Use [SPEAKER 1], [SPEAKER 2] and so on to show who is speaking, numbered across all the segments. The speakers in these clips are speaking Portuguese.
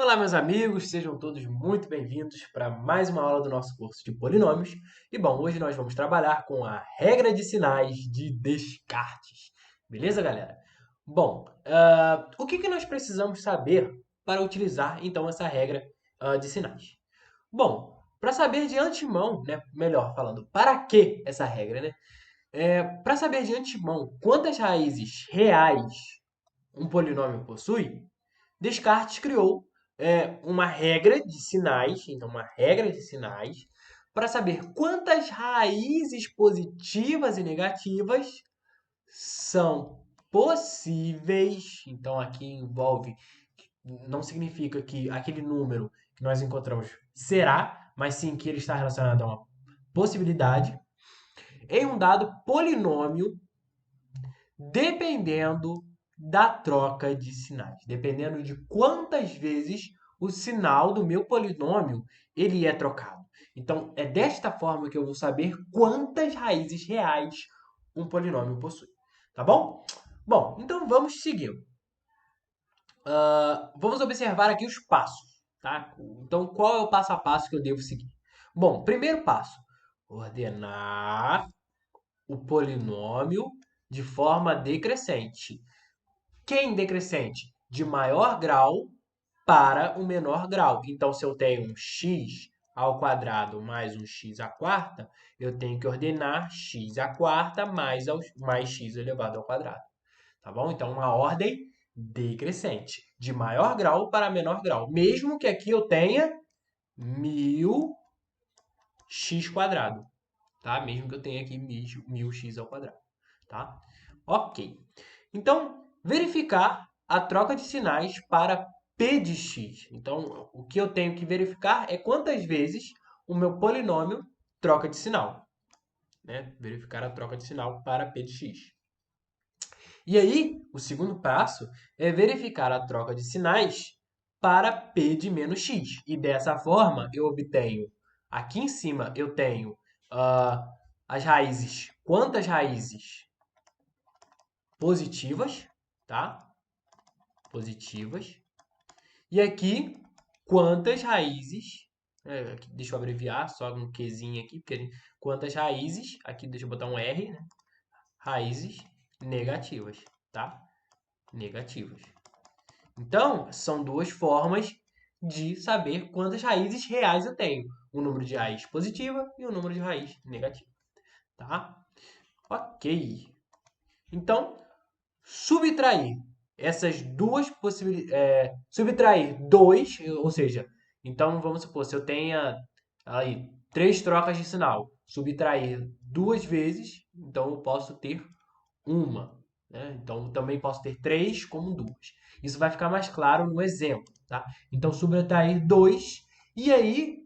[SPEAKER 1] Olá, meus amigos, sejam todos muito bem-vindos para mais uma aula do nosso curso de polinômios. E bom, hoje nós vamos trabalhar com a regra de sinais de Descartes. Beleza, galera? Bom, o que nós precisamos saber para utilizar então essa regra de sinais? Bom, para saber de antemão, né, melhor falando, para que essa regra, né? Para saber de antemão quantas raízes reais um polinômio possui, Descartes criou uma regra de sinais, então uma regra de sinais, para saber quantas raízes positivas e negativas são possíveis. Então aqui envolve, não significa que aquele número que nós encontramos será, mas sim que ele está relacionado a uma possibilidade em um dado polinômio dependendo da troca de sinais, dependendo de quantas vezes o sinal do meu polinômio ele é trocado. Então, é desta forma que eu vou saber quantas raízes reais um polinômio possui. Tá bom? Bom, então vamos seguir. Vamos observar aqui os passos. Tá? Então, qual é o passo a passo que eu devo seguir? Bom, primeiro passo: ordenar o polinômio de forma decrescente. Quem decrescente? De maior grau para o menor grau. Então, se eu tenho um x ao quadrado mais um x à quarta, eu tenho que ordenar x à quarta mais x elevado ao quadrado. Tá bom? Então, uma ordem decrescente. De maior grau para menor grau. Mesmo que aqui eu tenha 1000x quadrado. Tá? Mesmo que eu tenha aqui 1000x ao quadrado. Tá? Ok. Então, verificar a troca de sinais para p de x. Então, o que eu tenho que verificar é quantas vezes o meu polinômio troca de sinal. Né? Verificar a troca de sinal para p de x. E aí, o segundo passo é verificar a troca de sinais para p de menos x. E dessa forma, eu obtenho, aqui em cima, eu tenho as raízes, quantas raízes positivas, tá? Positivas. E aqui, quantas raízes, aqui, deixa eu abreviar, só um Qzinho aqui, porque quantas raízes, aqui deixa eu botar um R, né? Raízes negativas, tá? Negativas. Então, são duas formas de saber quantas raízes reais eu tenho. O número de raiz positiva e o número de raiz negativa, tá? Ok. Então, subtrair essas duas possibilidades, subtrair 2, ou seja, então vamos supor, se eu tenha aí 3 trocas de sinal, subtrair 2 vezes, então eu posso ter uma, né? Então também posso ter 3 como 2. Isso vai ficar mais claro no exemplo, tá? Então subtrair 2 e aí,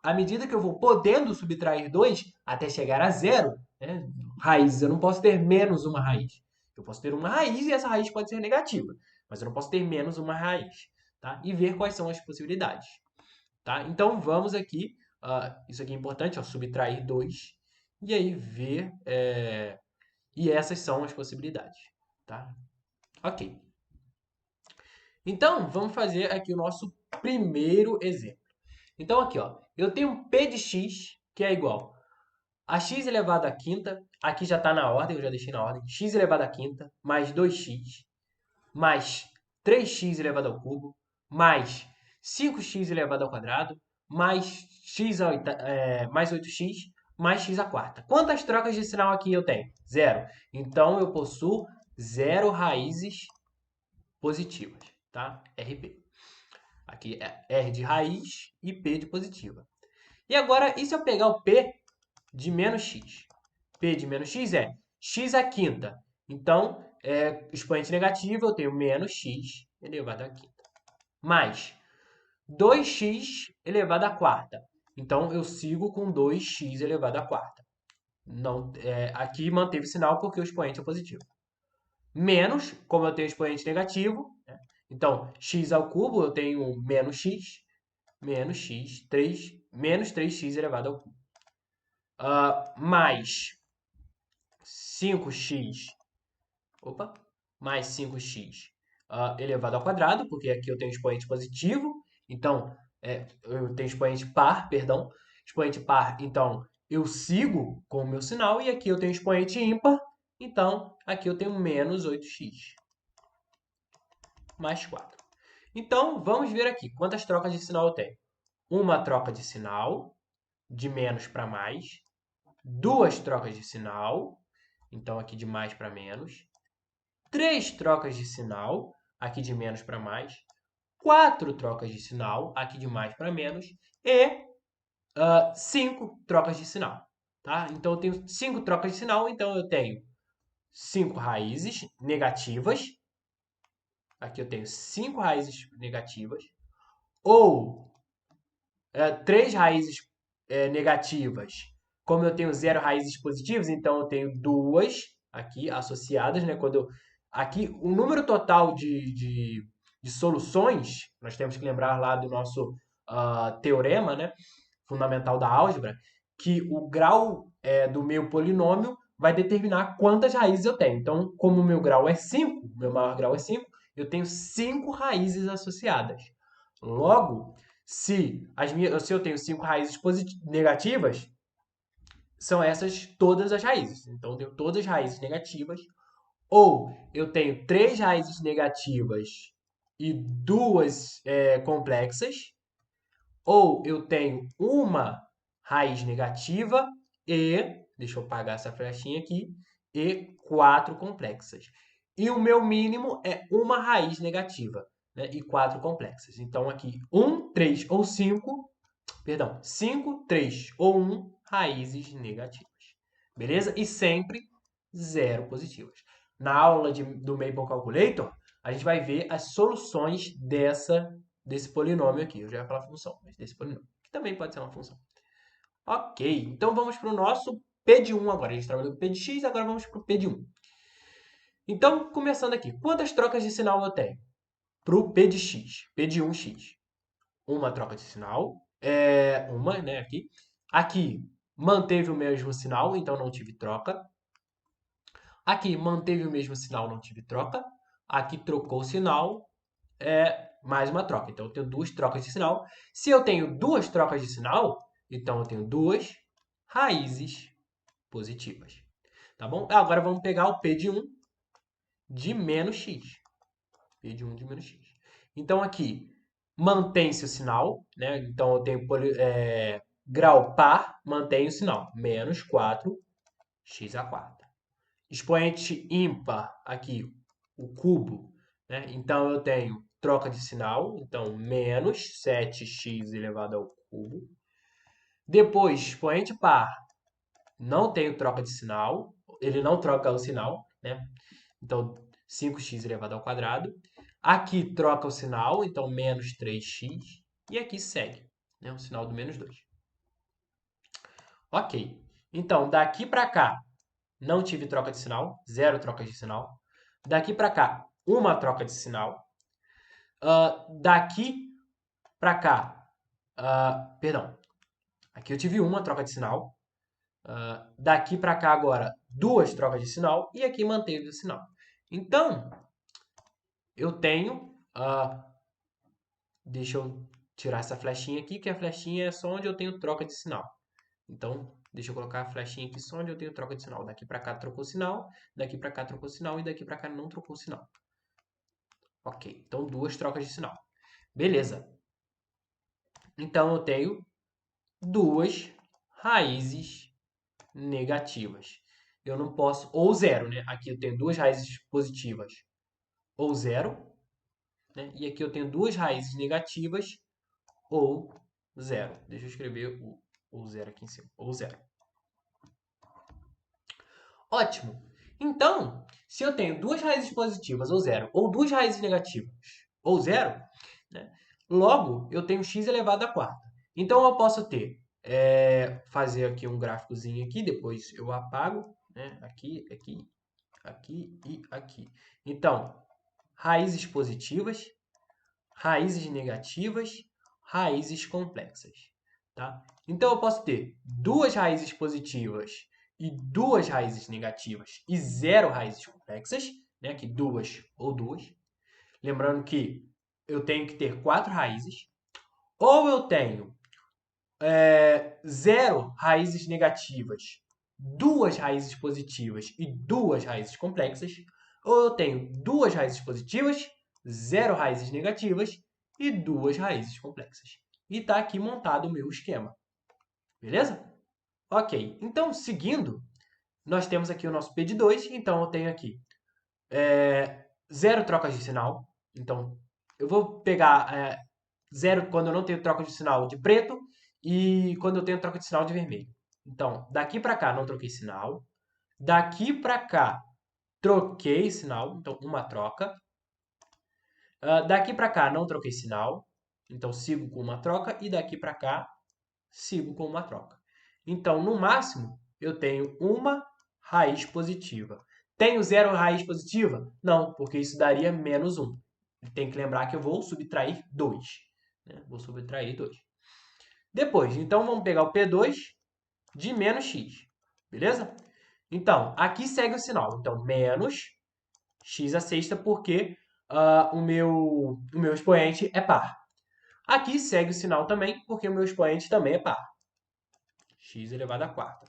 [SPEAKER 1] à medida que eu vou podendo subtrair 2 até chegar a zero, né? Raízes, eu não posso ter menos uma raiz. Eu posso ter uma raiz e essa raiz pode ser negativa, mas eu não posso ter menos uma raiz, tá? E ver quais são as possibilidades, tá? Então vamos aqui, isso aqui é importante, ó, subtrair 2 e aí ver, e essas são as possibilidades, tá? Ok. Então vamos fazer aqui o nosso primeiro exemplo. Então aqui, ó, eu tenho um p de x que é igual a x elevado à quinta, aqui já está na ordem, eu já deixei na ordem, x elevado à quinta mais 2x mais 3x elevado ao cubo, mais 5x elevado ao quadrado, mais mais 8x, mais x à quarta. Quantas trocas de sinal aqui eu tenho? Zero. Então, eu possuo zero raízes positivas, tá? RP. Aqui é R de raiz e P de positiva. E agora, e se eu pegar o P de menos x? P de menos x é x à quinta. Então, expoente negativo, eu tenho menos x elevado à quinta. Mais 2x elevado à quarta. Então, eu sigo com 2x elevado à quarta. Não, aqui manteve o sinal porque o expoente é positivo. Menos, como eu tenho expoente negativo, né? Então, x ao cubo, eu tenho menos x, menos 3x elevado ao cubo. Mais 5x, mais 5x elevado ao quadrado, porque aqui eu tenho expoente positivo, Então, eu tenho expoente par, perdão, expoente par, então eu sigo com o meu sinal, e aqui eu tenho expoente ímpar, então aqui eu tenho menos 8x mais 4. Então, vamos ver aqui quantas trocas de sinal eu tenho. Uma troca de sinal, de menos para mais, duas trocas de sinal, então aqui de mais para menos, três trocas de sinal, aqui de menos para mais, quatro trocas de sinal, aqui de mais para menos, e 5 trocas de sinal. Tá? Então, eu tenho 5 trocas de sinal, então eu tenho 5 raízes negativas. Aqui eu tenho 5 raízes negativas. Ou 3 raízes negativas. Como eu tenho 0 raízes positivas, então eu tenho 2 aqui associadas. Né? Aqui, o número total de soluções, nós temos que lembrar lá do nosso teorema, né? Fundamental da álgebra, que o grau do meu polinômio vai determinar quantas raízes eu tenho. Então, como o meu grau é 5, meu maior grau é 5, eu tenho 5 raízes associadas. Logo, se eu tenho 5 raízes negativas, são essas todas as raízes. Então, eu tenho todas as raízes negativas. Ou eu tenho 3 raízes negativas e 2 complexas. Ou eu tenho uma raiz negativa e, deixa eu apagar essa flechinha aqui, e 4 complexas. E o meu mínimo é uma raiz negativa, né, e 4 complexas. Então, aqui, 1, 3 ou 5, perdão, 5, 3 ou 1 raízes negativas. Beleza? E sempre 0 positivas. Na aula do Maple Calculator, a gente vai ver as soluções desse polinômio aqui. Eu já ia falar função, mas desse polinômio, que também pode ser uma função. Ok, então vamos para o nosso P de 1 agora. A gente trabalhou com P de x, agora vamos para o P de 1. Então, começando aqui, quantas trocas de sinal eu tenho para o P de x? P de 1x. Uma troca de sinal, uma, né, aqui. Aqui, manteve o mesmo sinal, então não tive troca. Aqui, manteve o mesmo sinal, não tive troca. Aqui, trocou o sinal, mais uma troca. Então, eu tenho duas trocas de sinal. Se eu tenho duas trocas de sinal, então eu tenho duas raízes positivas. Tá bom? Agora vamos pegar o P de 1 de menos x. P de 1 de menos x. Então, aqui, mantém-se o sinal, né? Então, eu tenho grau par, mantém o sinal. Menos 4x a quarta. Expoente ímpar, aqui, o cubo, né? Então, eu tenho troca de sinal, então, menos 7x elevado ao cubo. Depois, expoente par, não tenho troca de sinal, ele não troca o sinal, né? Então, 5x elevado ao quadrado. Aqui troca o sinal, então, menos 3x. E aqui segue, né? O sinal do menos 2. Ok. Então, daqui para cá, não tive troca de sinal, 0 trocas de sinal. Daqui para cá, uma troca de sinal. Daqui para cá, perdão, aqui eu tive uma troca de sinal. Daqui para cá agora, duas trocas de sinal. E aqui manteve o sinal. Então, eu tenho... deixa eu tirar essa flechinha aqui, que a flechinha é só onde eu tenho troca de sinal. Então, deixa eu colocar a flechinha aqui só onde eu tenho troca de sinal. Daqui para cá trocou o sinal, daqui para cá trocou o sinal e daqui para cá não trocou o sinal. Ok, então duas trocas de sinal. Beleza. Então, eu tenho duas raízes negativas. Eu não posso... Ou zero, né? Aqui eu tenho duas raízes positivas ou zero. Né? E aqui eu tenho duas raízes negativas ou zero. Deixa eu escrever o zero aqui em cima. Ou zero. Ótimo. Então, se eu tenho duas raízes positivas ou zero, ou duas raízes negativas ou zero, né? Logo eu tenho x elevado à quarta. Então, eu posso ter, fazer aqui um gráficozinho aqui, depois eu apago, né? Aqui, aqui, aqui e aqui. Então, raízes positivas, raízes negativas, raízes complexas. Tá? Então, eu posso ter duas raízes positivas e duas raízes negativas e zero raízes complexas, né? Aqui duas ou duas. Lembrando que eu tenho que ter quatro raízes. Ou eu tenho 0 raízes negativas, 2 raízes positivas e 2 raízes complexas, ou eu tenho 2 raízes positivas, 0 raízes negativas e 2 raízes complexas. E está aqui montado o meu esquema. Beleza? Ok, então seguindo, nós temos aqui o nosso P de 2, então eu tenho aqui 0 trocas de sinal. Então, eu vou pegar 0 quando eu não tenho troca de sinal de preto e quando eu tenho troca de sinal de vermelho. Então, daqui para cá não troquei sinal. Daqui para cá troquei sinal, então uma troca. Daqui para cá não troquei sinal, então sigo com uma troca. E daqui para cá sigo com uma troca. Então, no máximo, eu tenho uma raiz positiva. Tenho 0 raiz positiva? Não, porque isso daria menos 1. Tem que lembrar que eu vou subtrair 2. Né? Vou subtrair 2. Depois, então, vamos pegar o P2 de menos x. Beleza? Então, aqui segue o sinal. Então, menos x à sexta, porque o meu expoente é par. Aqui segue o sinal também, porque o meu expoente também é par. X elevado à quarta.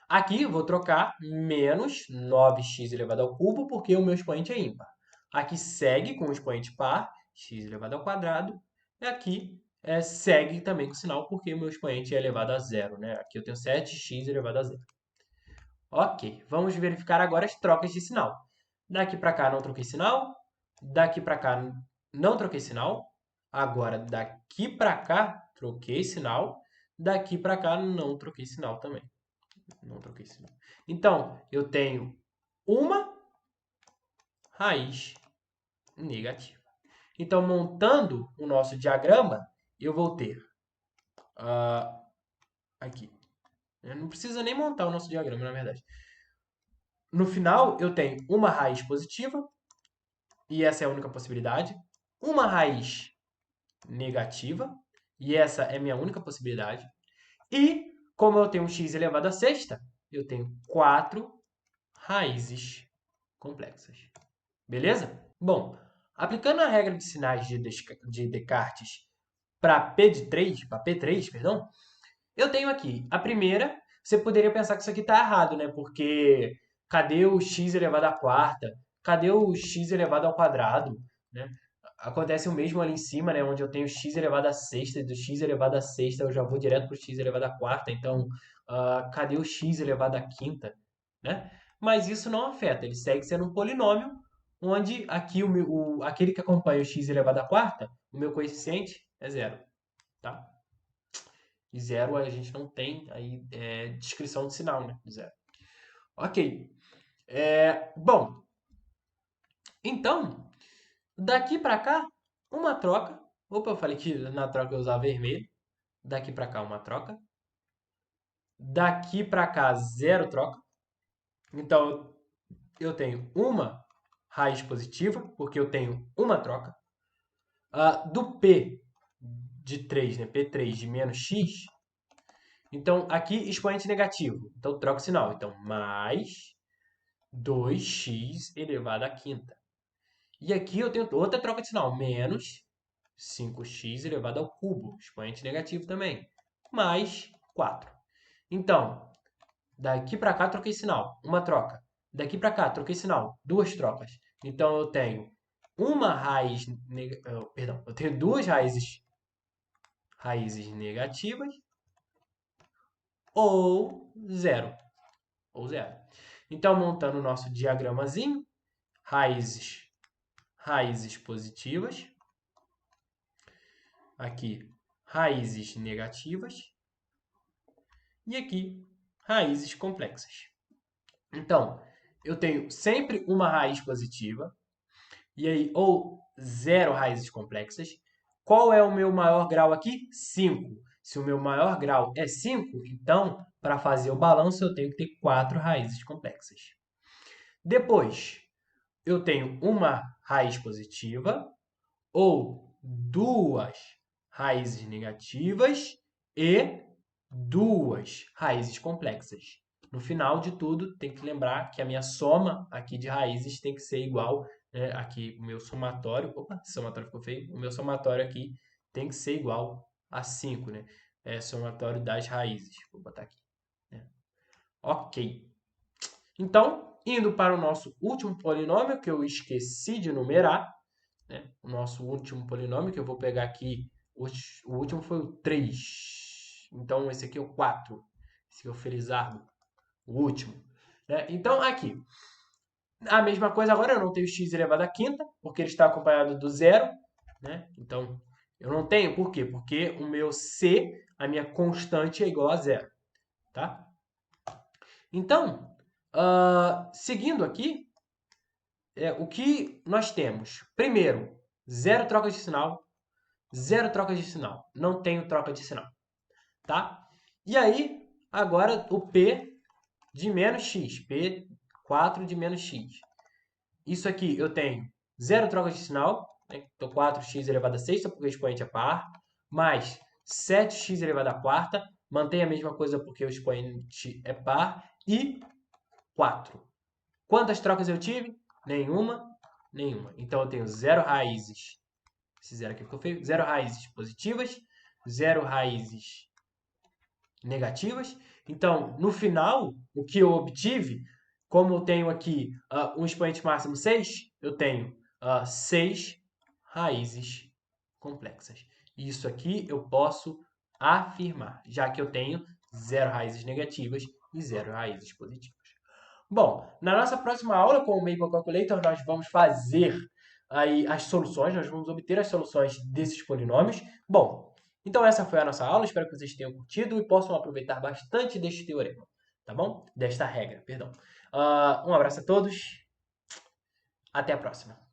[SPEAKER 1] Aqui eu vou trocar menos 9x elevado ao cubo, porque o meu expoente é ímpar. Aqui segue com o expoente par, x elevado ao quadrado. E aqui segue também com o sinal, porque o meu expoente é elevado a zero. Né? Aqui eu tenho 7x elevado a zero. Ok, vamos verificar agora as trocas de sinal. Daqui para cá não troquei sinal. Daqui para cá não troquei sinal. Agora, daqui para cá, troquei sinal. Daqui para cá, não troquei sinal também. Não troquei sinal. Então, eu tenho uma raiz negativa. Então, montando o nosso diagrama, eu vou ter aqui. Eu não precisa nem montar o nosso diagrama, na verdade. No final, eu tenho uma raiz positiva, e essa é a única possibilidade. Uma raiz negativa, e essa é a minha única possibilidade. E, como eu tenho um x elevado a sexta, eu tenho 4 raízes complexas. Beleza? Bom, aplicando a regra de sinais de Descartes para P3, perdão, eu tenho aqui a primeira. Você poderia pensar que isso aqui está errado, né? Porque cadê o x elevado à quarta? Cadê o x elevado ao quadrado? Né? Acontece o mesmo ali em cima, né? Onde eu tenho x elevado à sexta, e do x elevado à sexta eu já vou direto para o x elevado à quarta. Então, cadê o x elevado à quinta? Né? Mas isso não afeta, ele segue sendo um polinômio, onde aqui aquele que acompanha o x elevado à quarta, o meu coeficiente é zero. Tá? E zero a gente não tem aí descrição de sinal, né? Zero. Ok. Bom, então, daqui para cá, uma troca. Opa, eu falei que na troca eu usava vermelho. Daqui para cá, uma troca. Daqui para cá, zero troca. Então, eu tenho uma raiz positiva, porque eu tenho uma troca. Do P de 3, né? P3 de menos x. Então, aqui, expoente negativo. Então, troco o sinal. Então, mais 2x elevado à quinta. E aqui eu tenho outra troca de sinal. Menos 5x elevado ao cubo. Expoente negativo também. Mais 4. Então, daqui para cá troquei sinal. Uma troca. Daqui para cá troquei sinal. Duas trocas. Então, eu tenho uma raiz... Perdão. Eu tenho duas raízes negativas. Ou zero. Ou zero. Então, montando o nosso diagramazinho. Raízes positivas. Aqui, raízes negativas. E aqui, raízes complexas. Então, eu tenho sempre uma raiz positiva. E aí, ou zero raízes complexas. Qual é o meu maior grau aqui? 5. Se o meu maior grau é 5, então, para fazer o balanço, eu tenho que ter 4 raízes complexas. Depois, eu tenho uma raiz positiva ou duas raízes negativas e duas raízes complexas. No final de tudo, tem que lembrar que a minha soma aqui de raízes tem que ser igual, né? Aqui o meu somatório, opa, esse somatório ficou feio, o meu somatório aqui tem que ser igual a 5, né? É somatório das raízes. Vou botar aqui. Né? Ok. Então, indo para o nosso último polinômio, que eu esqueci de numerar, né? O nosso último polinômio, que eu vou pegar aqui, o último foi o 3. Então, esse aqui é o 4. Esse aqui é o felizardo, o último. Né? Então, aqui, a mesma coisa agora, eu não tenho x elevado à quinta, porque ele está acompanhado do zero. Né? Então, eu não tenho, por quê? Porque o meu c, a minha constante, é igual a zero. Tá? Então, seguindo aqui, o que nós temos? Primeiro, zero troca de sinal, zero troca de sinal. Não tenho troca de sinal. Tá? E aí, agora o P de menos x. P4 de menos x. Isso aqui eu tenho zero troca de sinal. Né? Então, 4x elevado a sexta, porque o expoente é par. Mais 7x elevado a quarta. Mantém a mesma coisa porque o expoente é par. E 4. Quantas trocas eu tive? Nenhuma. Então, eu tenho zero raízes. Esse zero aqui ficou feio. Zero raízes positivas. Zero raízes negativas. Então, no final, o que eu obtive, como eu tenho aqui um expoente máximo 6, eu tenho 6 raízes complexas. Isso aqui eu posso afirmar, já que eu tenho 0 raízes negativas e 0 raízes positivas. Bom, na nossa próxima aula com o Maple Calculator, nós vamos fazer aí as soluções, nós vamos obter as soluções desses polinômios. Bom, então essa foi a nossa aula, espero que vocês tenham curtido e possam aproveitar bastante deste teorema, tá bom? Desta regra, perdão. Um abraço a todos, até a próxima.